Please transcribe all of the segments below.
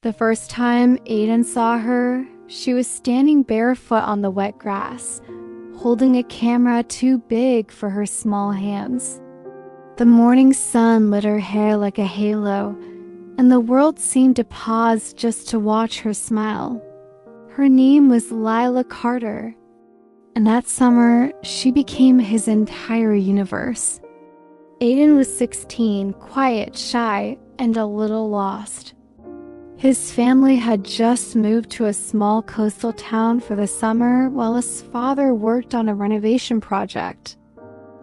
The first time Aiden saw her, she was standing barefoot on the wet grass, holding a camera too big for her small hands. The morning sun lit her hair like a halo, and the world seemed to pause just to watch her smile. Her name was Lila Carter, and that summer, she became his entire universe. Aiden was 16, quiet, shy, and a little lost. His family had just moved to a small coastal town for the summer while his father worked on a renovation project.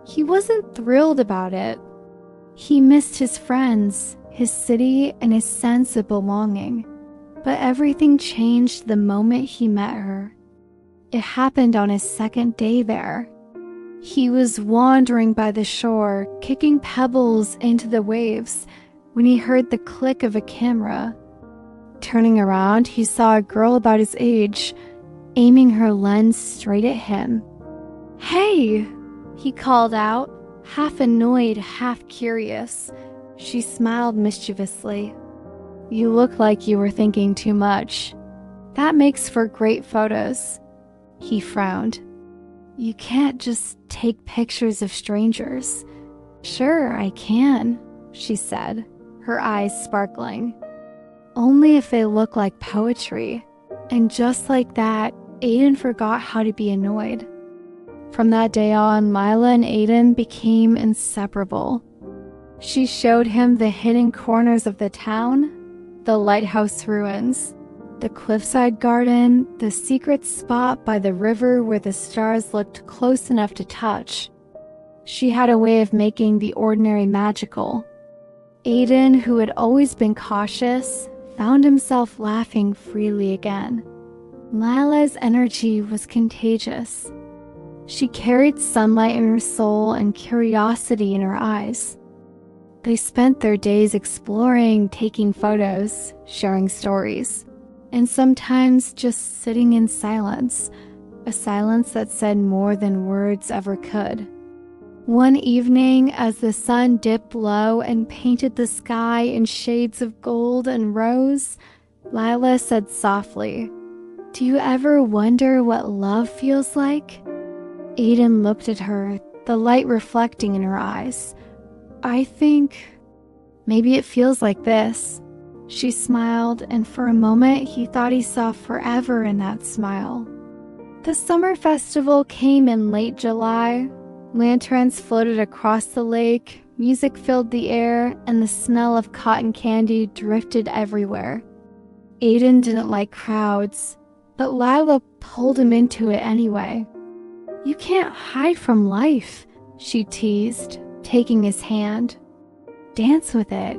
He wasn't thrilled about it. He missed his friends, his city, and his sense of belonging. But everything changed the moment he met her. It happened on his second day there. He was wandering by the shore, kicking pebbles into the waves, when he heard the click of a camera. Turning around, he saw a girl about his age, aiming her lens straight at him. "Hey!" he called out, half annoyed, half curious. She smiled mischievously. "You look like you were thinking too much. That makes for great photos." He frowned. "You can't just take pictures of strangers." "Sure, I can," she said, her eyes sparkling. "Only if they look like poetry." And just like that, Aiden forgot how to be annoyed. From that day on, Lila and Aiden became inseparable. She showed him the hidden corners of the town, the lighthouse ruins, the cliffside garden, the secret spot by the river where the stars looked close enough to touch. She had a way of making the ordinary magical. Aiden, who had always been cautious, found himself laughing freely again. Lila's energy was contagious. She carried sunlight in her soul and curiosity in her eyes. They spent their days exploring, taking photos, sharing stories, and sometimes just sitting in silence, a silence that said more than words ever could. One evening, as the sun dipped low and painted the sky in shades of gold and rose, Lila said softly, "Do you ever wonder what love feels like?" Aiden looked at her, the light reflecting in her eyes. "I think maybe it feels like this." She smiled, and for a moment he thought he saw forever in that smile. The summer festival came in late July. Lanterns floated across the lake, music filled the air, and the smell of cotton candy drifted everywhere. Aiden didn't like crowds, but Lila pulled him into it anyway. "You can't hide from life," she teased, taking his hand. "Dance with it."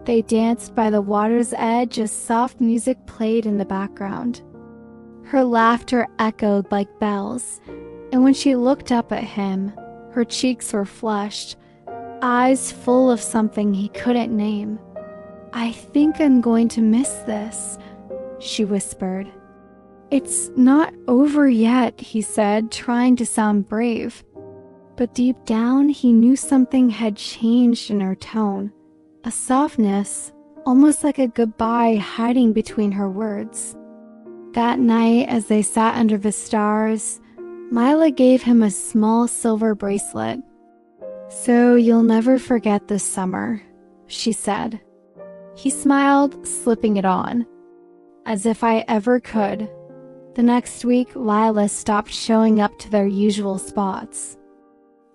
They danced by the water's edge as soft music played in the background. Her laughter echoed like bells, and when she looked up at him, her cheeks were flushed, eyes full of something he couldn't name. "I think I'm going to miss this," she whispered. "It's not over yet," he said, trying to sound brave. But deep down, he knew something had changed in her tone, a softness, almost like a goodbye hiding between her words. That night, as they sat under the stars, Lila gave him a small silver bracelet. "So you'll never forget this summer," she said. He smiled, slipping it on. "As if I ever could." The next week, Lila stopped showing up to their usual spots.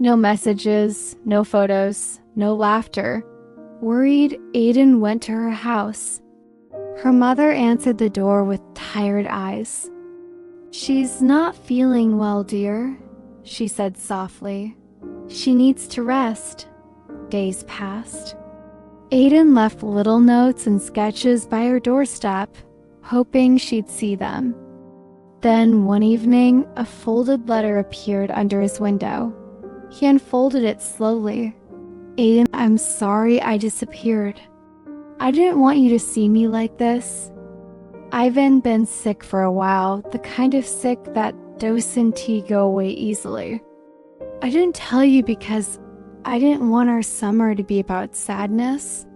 No messages, no photos, no laughter. Worried, Aiden went to her house. Her mother answered the door with tired eyes. "She's not feeling well, dear," she said softly. "She needs to rest." Days passed. Aiden left little notes and sketches by her doorstep, hoping she'd see them. Then one evening, a folded letter appeared under his window. He unfolded it slowly. "Aiden, I'm sorry I disappeared. I didn't want you to see me like this. I've been sick for a while, the kind of sick that dose and tea go away easily. I didn't tell you because I didn't want our summer to be about sadness.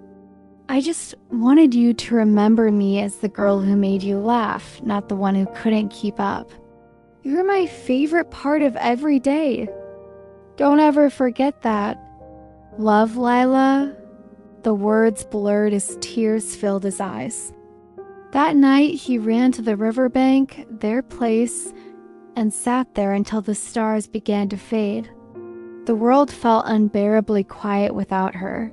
I just wanted you to remember me as the girl who made you laugh, not the one who couldn't keep up. You're my favorite part of every day. Don't ever forget that. Love, Lila." The words blurred as tears filled his eyes. That night, he ran to the riverbank, their place, and sat there until the stars began to fade. The world felt unbearably quiet without her.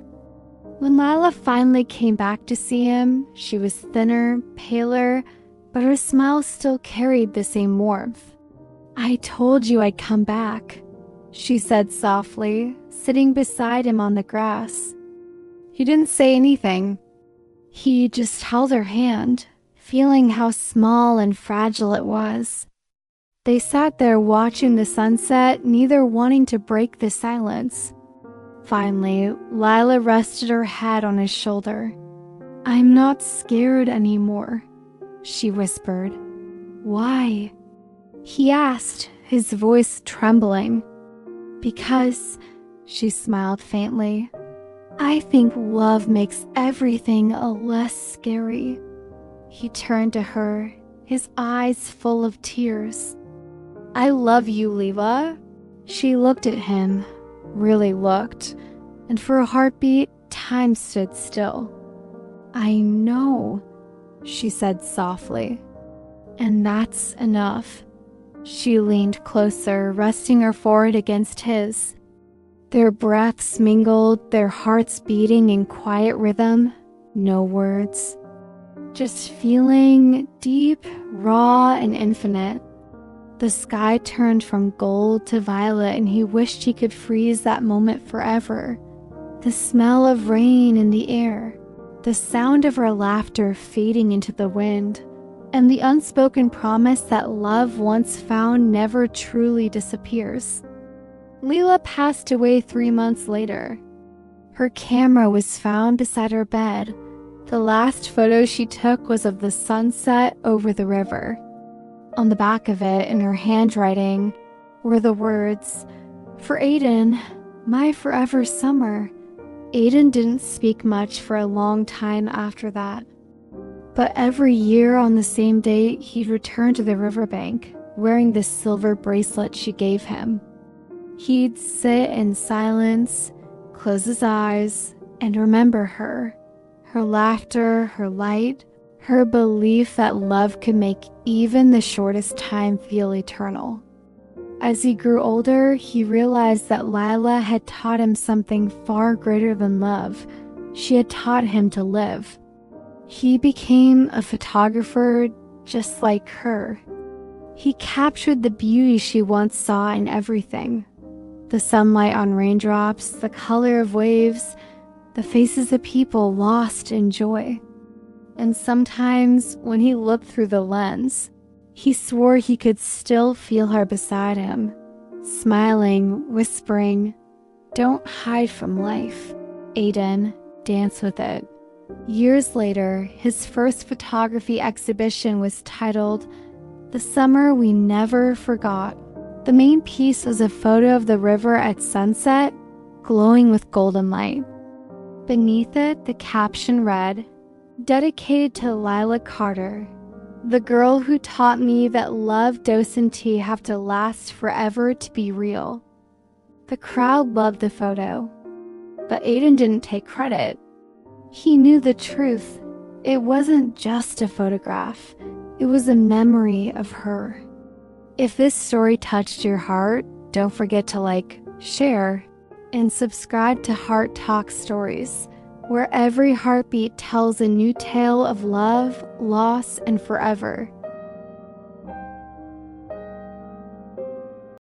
When Lila finally came back to see him, she was thinner, paler, but her smile still carried the same warmth. "I told you I'd come back," she said softly, sitting beside him on the grass. He didn't say anything. He just held her hand, feeling how small and fragile it was. They sat there watching the sunset, neither wanting to break the silence. Finally, Lila rested her head on his shoulder. "I'm not scared anymore," she whispered. "Why?" he asked, his voice trembling. "Because," she smiled faintly, "I think love makes everything less scary." He turned to her, his eyes full of tears. "I love you, Lila." She looked at him, really looked, and for a heartbeat, time stood still. "I know," she said softly. "And that's enough." She leaned closer, resting her forehead against his. Their breaths mingled, their hearts beating in quiet rhythm, no words. Just feeling deep, raw, and infinite. The sky turned from gold to violet, and he wished he could freeze that moment forever. The smell of rain in the air, the sound of her laughter fading into the wind, and the unspoken promise that love once found never truly disappears. Lila passed away 3 months later. Her camera was found beside her bed. The last photo she took was of the sunset over the river. On the back of it, in her handwriting, were the words, "For Aiden, my forever summer." Aiden didn't speak much for a long time after that. But every year on the same date, he'd return to the riverbank, wearing the silver bracelet she gave him. He'd sit in silence, close his eyes, and remember her, her laughter, her light, her belief that love could make even the shortest time feel eternal. As he grew older, he realized that Lila had taught him something far greater than love. She had taught him to live. He became a photographer just like her. He captured the beauty she once saw in everything. The sunlight on raindrops, the color of waves, the faces of people lost in joy. And sometimes, when he looked through the lens, he swore he could still feel her beside him, smiling, whispering, "Don't hide from life, Aiden, dance with it." Years later, his first photography exhibition was titled "The Summer We Never Forgot." The main piece was a photo of the river at sunset, glowing with golden light. Beneath it, the caption read, "Dedicated to Lila Carter, the girl who taught me that love, dose, and tea have to last forever to be real." The crowd loved the photo, but Aiden didn't take credit. He knew the truth. It wasn't just a photograph. It was a memory of her. If this story touched your heart, don't forget to like, share, and subscribe to Heart Talk Stories, where every heartbeat tells a new tale of love, loss, and forever.